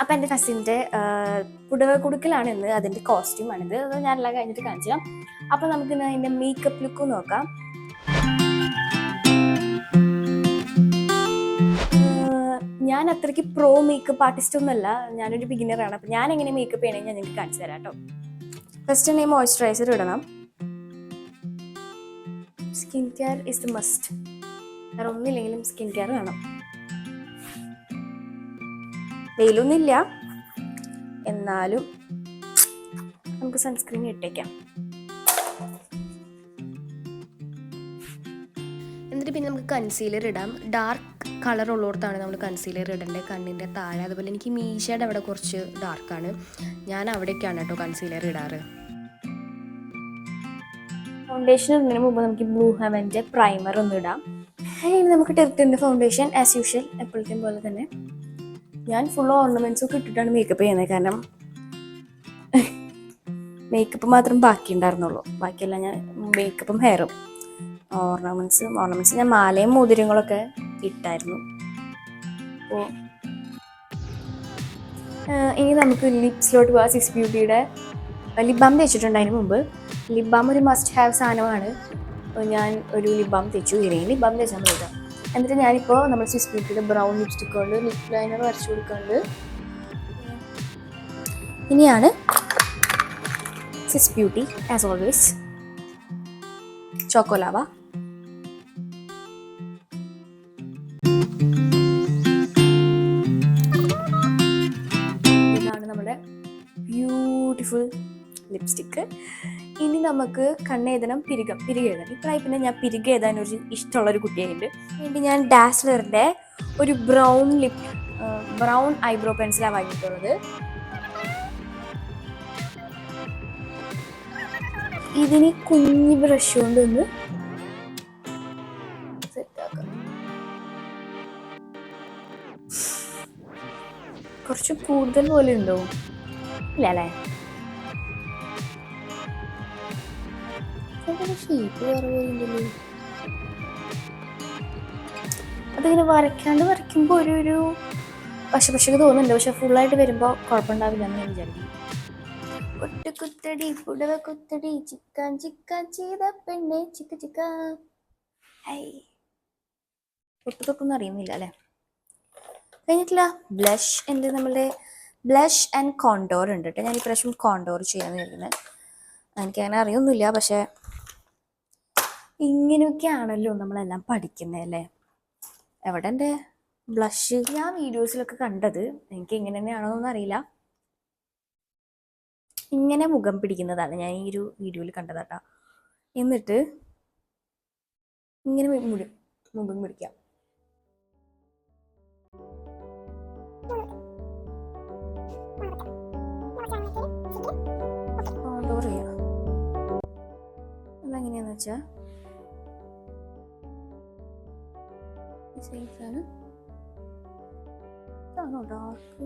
അപ്പം എൻ്റെ കസിൻ്റെ പുടവ കുടുക്കലാണ് ഇന്ന്, അതിൻ്റെ കോസ്റ്റ്യൂമാണിത്. അത് ഞാനെല്ലാം കഴിഞ്ഞിട്ട് കാണിച്ചു തരാം. അപ്പം നമുക്കിന്ന് അതിൻ്റെ മേക്കപ്പ് ലുക്ക് നോക്കാം. ഞാൻ അത്രയ്ക്ക് പ്രോ മേക്കപ്പ് ആർട്ടിസ്റ്റ് ഒന്നുമല്ല, ഞാനൊരു ബിഗിനറാണ്. അപ്പം ഞാൻ എങ്ങനെ മേക്കപ്പ് ചെയ്യണമെങ്കിൽ ഞാൻ നിങ്ങൾക്ക് കാണിച്ചു തരാം കേട്ടോ. ഫസ്റ്റ് തന്നെ മോയ്സ്ചറൈസർ ഇടണം. Skin care is the must. വേറെ ഒന്നുമില്ലെങ്കിലും സ്കിൻ കെയർ വേണം. വെയിലൊന്നുമില്ല, എന്നാലും നമുക്ക് സൺസ്ക്രീൻ ഇട്ടേക്കാം. എന്നിട്ട് പിന്നെ നമുക്ക് കൺസീലർ ഇടാം. ഡാർക്ക് കളർ ഉള്ളിടത്താണ് നമ്മൾ കൺസീലർ ഇടേണ്ടത്, കണ്ണിൻ്റെ താഴെ. അതുപോലെ എനിക്ക് മീശയുടെ അവിടെ കുറച്ച് ഡാർക്കാണ്, ഞാൻ അവിടേക്കാണ് കേട്ടോ കൺസീലർ ഇടാറ്. ഫൗണ്ടേഷൻ ഇടുന്നതിന് മുമ്പ് നമുക്ക് ബ്ലൂ ഹെവൻ്റെ പ്രൈമർ ഒന്ന് ഇടാം. ഇനി നമുക്ക് ടെർട്ടിൻ്റെ ഫൗണ്ടേഷൻ ആസ് യൂഷ്വൽ എപ്പോഴത്തേക്കും പോലെ തന്നെ. ഞാൻ ഫുൾ ഓർണമെൻറ്റ്സ് ഒക്കെ ഇട്ടിട്ടാണ് മേക്കപ്പ് ചെയ്യുന്നത്, കാരണം മേക്കപ്പ് മാത്രം ബാക്കി ഉണ്ടായിരുന്നുള്ളൂ. ബാക്കിയെല്ലാം ഞാൻ മേക്കപ്പും ഹെയറും ഓർണമെൻറ്റ്സ് ഞാൻ മാലയും മോതിരങ്ങളൊക്കെ ഇട്ടായിരുന്നു. അപ്പോൾ ഇനി നമുക്ക് ലിപ്സിലോട്ട് പോകാം. സിക്സ് ബ്യൂട്ടിയുടെ ലിപ് ബാം തേച്ചിട്ടുണ്ട്. അതിന് മുമ്പ് ലിപ് ബാം ഒരു മസ്റ്റ് ഹാവ് സാധനമാണ്. ഞാൻ ഒരു ലിപ് ബാം തേച്ചു. ഇല്ലെങ്കിൽ ലിപ് ബാം തേച്ചാൽ മതി. എന്നിട്ട് ഞാനിപ്പോൾ നമ്മൾ സ്വിസ് ബ്യൂട്ടിയുടെ ബ്രൗൺ ലിപ്സ്റ്റിക് കൊണ്ട് ലിപ് ലൈനർ വരച്ചു കൊടുക്കുന്നുണ്ട്. ഇനിയാണ് Swiss beauty as always choco lava. ഇതാണ് നമ്മുടെ ബ്യൂട്ടിഫുൾ ലിപ്സ്റ്റിക്ക്. ഇനി നമുക്ക് കണ്ണെഴുതണം, പിരികെഴുതണം. ഇപ്പോഴായി പിന്നെ ഞാൻ പിരികെഴുതാൻ ഒരു ഇഷ്ടമുള്ളൊരു കുട്ടിയായിട്ട് വേണ്ടി ഞാൻ ഡാസ്ലറിൻ്റെ ഒരു ബ്രൗൺ ഐബ്രോ പെൻസിലാണ് വാങ്ങിയിട്ടുള്ളത്. ഇതിന് കുഞ്ഞി ബ്രഷ് കൊണ്ടൊന്ന് സെറ്റാക്കാം. കുറച്ച് കൂടുതൽ പോലെ ഉണ്ടോ? ഇല്ല അല്ലേ? ഷേപ്പ് വേറെ പോയിണ്ടല്ലോ. അതിങ്ങനെ വരയ്ക്കുമ്പോൾ ഒരു പശപശക്ക് തോന്നുന്നുണ്ട്, പക്ഷെ ഫുള്ളായിട്ട് വരുമ്പോൾ കുഴപ്പമുണ്ടാവില്ല എന്ന് ഞാൻ വിചാരിക്കുന്നു. കുത്തടി പുടവ കുത്തടി ചിക്കാൻ ചിക്കാൻ ചെയ്ത പെണ്ണെ ചിക്ക ചിക്ക. ഒട്ടുതൊക്കൊന്നും അറിയുന്നില്ല അല്ലേ? കഴിഞ്ഞിട്ടില്ല. ബ്ലഷ് ഉണ്ട്, നമ്മളുടെ ബ്ലഷ് ആൻഡ് കോണ്ടോർ ഉണ്ട് കേട്ടോ. ഞാൻ ഈ പ്രാവശ്യം കോണ്ടോർ ചെയ്യാന്ന് കരുതുന്നത്. എനിക്കങ്ങനെ അറിയൊന്നുമില്ല, പക്ഷെ ഇങ്ങനെയൊക്കെയാണല്ലോ നമ്മളെല്ലാം പഠിക്കുന്നത് അല്ലേ. എവിടെ എൻ്റെ ബ്ലഷ്? ഞാൻ വീഡിയോസിലൊക്കെ കണ്ടത്, എനിക്ക് ഇങ്ങനെ തന്നെയാണോന്നൊന്നും അറിയില്ല, ഇങ്ങനെ മുഖം പിടിക്കുന്നതാണ് ഞാൻ ഈ ഒരു വീഡിയോയിൽ കണ്ടതാട്ടാ. എന്നിട്ട് ഇങ്ങനെ മുഖം പിടിക്കാം. അതെങ്ങനെയാന്ന് വെച്ചാൽ ഇതാണോ ഡാർക്ക്?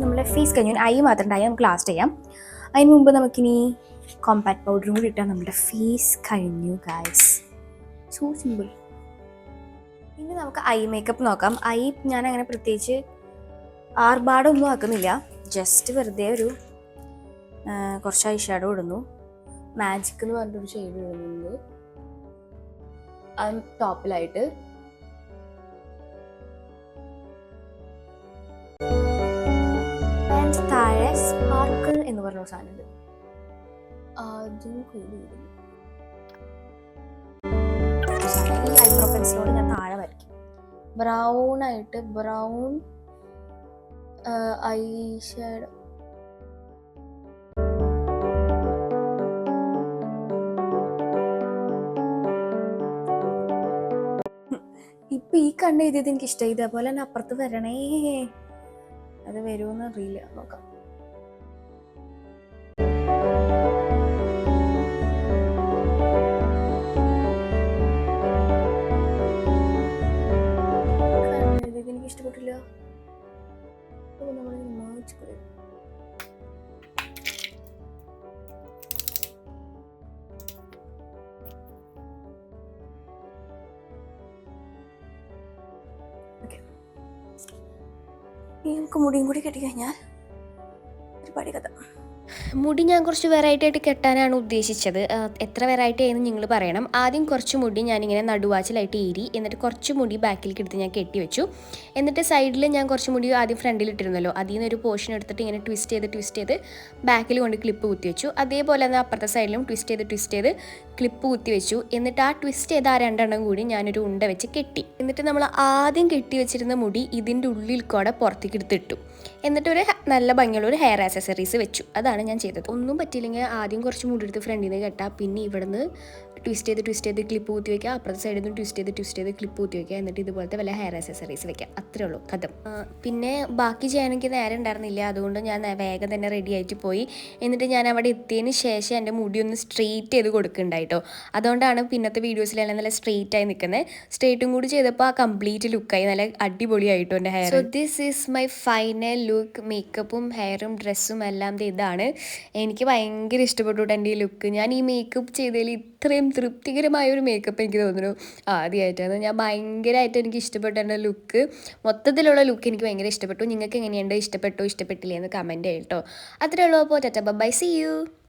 നമ്മളെ ഫേസ് കഴിഞ്ഞു. ഐ മാത്രം ഉണ്ടായി, നമുക്ക് ലാസ്റ്റ് ചെയ്യാം. അതിന് മുമ്പ് നമുക്കിനി കോമ്പാക്ട് പൗഡറും കൂടി ഇട്ടാൽ നമ്മുടെ ഫേസ് കഴിഞ്ഞു ഗൈസ്. So simple. ഇനി നമുക്ക് ഐ മേക്കപ്പ് നോക്കാം. ഐ ഞാൻ അങ്ങനെ പ്രത്യേകിച്ച് ആർഭാടൊന്നും ആക്കുന്നില്ല, ജസ്റ്റ് വെറുതെ ഒരു കുറച്ച് ഐ ഷാഡോ ഇടുന്നു. മാജിക് എന്ന് പറഞ്ഞിട്ടൊരു ഷെയ്ഡ് ഇടുന്നുണ്ട് ടോപ്പിലായിട്ട്. താഴെ സ്പാർക്കിൾ എന്ന് പറഞ്ഞ സാധനമുണ്ട്, അതും കൂടി ഈ ഐബ്രോ പെൻസിലോട് ഞാൻ താഴെ വരയ്ക്കും. ബ്രൗൺ ആയിട്ട് ബ്രൗൺ ഐ ഷാഡോ. ഇപ്പൊ ഈ കണ്ണ് എഴുതിയത് എനിക്ക് ഇഷ്ടമായി. ഇതേപോലെ തന്നെ അപ്പുറത്ത് വരണേ. അത് വരുമെന്ന് അറിയില്ല, നോക്കാം. എനിക്ക് ഇഷ്ടപ്പെട്ടില്ല. അപ്പോൾ നമ്മളിങ്ങനെ മേർജ് ചെയ്യും. ഇനി നമുക്ക് മുടിയും കൂടി കെട്ടിക്കഴിഞ്ഞാൽ ഒരുപാട് കഥ. മുടി ഞാൻ കുറച്ച് വെറൈറ്റി ആയിട്ട് കെട്ടാനാണ് ഉദ്ദേശിച്ചത്. എത്ര വെറൈറ്റി ആയെന്ന് നിങ്ങൾ പറയണം. ആദ്യം കുറച്ച് മുടി ഞാനിങ്ങനെ നടുവാച്ചിലായിട്ട് ഏരി, എന്നിട്ട് കുറച്ച് മുടി ബാക്കിലേക്ക് എടുത്ത് ഞാൻ കെട്ടി വെച്ചു. എന്നിട്ട് സൈഡിൽ ഞാൻ കുറച്ച് മുടി ആദ്യം ഫ്രണ്ടിൽ ഇട്ടിരുന്നല്ലോ, അതിൽ നിന്ന് ഒരു പോർഷൻ എടുത്തിട്ട് ഇങ്ങനെ ട്വിസ്റ്റ് ചെയ്ത് ബാക്കിൽ കൊണ്ട് ക്ലിപ്പ് കുത്തി വെച്ചു. അതേപോലെ തന്നെ അപ്പുറത്തെ സൈഡിലും ട്വിസ്റ്റ് ചെയ്ത് ക്ലിപ്പ് കുത്തി വെച്ചു. എന്നിട്ട് ആ ട്വിസ്റ്റ് ചെയ്ത് ആ രണ്ടെണ്ണം കൂടി ഞാനൊരു ഉണ്ട വെച്ച് കെട്ടി. എന്നിട്ട് നമ്മൾ ആദ്യം കെട്ടി വെച്ചിരുന്ന മുടി ഇതിൻ്റെ ഉള്ളിൽ കൂടെ പുറത്തേക്ക് എടുത്തിട്ടു. എന്നിട്ടൊരു നല്ല ഭംഗിയുള്ള ഒരു ഹെയർ ആക്സസറീസ് വെച്ചു. അതാണ് ഞാൻ ചെയ്തത്. ഒന്നും പറ്റിയില്ലെങ്കിൽ ആദ്യം കുറച്ച് മുടി എടുത്ത് ഫ്രണ്ടിൽ നിന്ന് കെട്ടാം, പിന്നെ ഇവിടെ നിന്ന് ട്വിസ്റ്റ് ചെയ്ത് ക്ലിപ്പ് കുത്തി വയ്ക്കുക, അപ്പുറത്തെ സൈഡിൽ നിന്ന് ട്വിസ്റ്റ് ചെയ്ത് ക്ലിപ്പ് കുത്തി വയ്ക്കുക, എന്നിട്ട് ഇതുപോലത്തെ വല്ല ഹെയർ ആക്സസറീസ് വെക്കാം. അത്രേ ഉള്ളൂ കഥ. പിന്നെ ബാക്കി ചെയ്യാൻ എനിക്ക് നേരം ഉണ്ടായിരുന്നില്ല, അതുകൊണ്ട് ഞാൻ വേഗം തന്നെ റെഡി ആയിട്ട് പോയി. എന്നിട്ട് ഞാൻ അവിടെ എത്തിയതിന് ശേഷം എൻ്റെ മുടി ഒന്ന് സ്ട്രെയിറ്റ് ചെയ്ത് കൊടുക്കുന്നുണ്ടായിട്ടോ. അതുകൊണ്ടാണ് പിന്നത്തെ വീഡിയോസിലെല്ലാം നല്ല സ്ട്രെയിറ്റ് ആയി നിൽക്കുന്നത്. സ്ട്രെയിറ്റും കൂടി ചെയ്തപ്പോൾ ആ കംപ്ലീറ്റ് ലുക്കായി, നല്ല അടിപൊളിയായിട്ടോ എൻ്റെ hair. So this is my final look. മേക്കപ്പും ഹെയറും ഡ്രസ്സും എല്ലാം ഇതാണ്. എനിക്ക് ഭയങ്കര ഇഷ്ടപ്പെട്ടു എൻ്റെ ഈ ലുക്ക്. ഞാൻ ഈ മേക്കപ്പ് ചെയ്തതിൽ ഇത്രയും തൃപ്തികരമായ ഒരു മേക്കപ്പ് എനിക്ക് തോന്നുന്നു ആദ്യമായിട്ടാണ്. ഞാൻ ഭയങ്കരമായിട്ട് എനിക്ക് ഇഷ്ടപ്പെട്ടു എൻ്റെ ലുക്ക്. മൊത്തത്തിലുള്ള ലുക്ക് എനിക്ക് ഭയങ്കര ഇഷ്ടപ്പെട്ടു. നിങ്ങൾക്ക് എങ്ങനെയുണ്ട്? ഇഷ്ടപ്പെട്ടില്ലേ എന്ന് കമൻറ്റ് ചെയ്യട്ടോ. അത്രേ ഉള്ളൂ. അപ്പോൾ ടാറ്റാ ബൈ, സീ യു.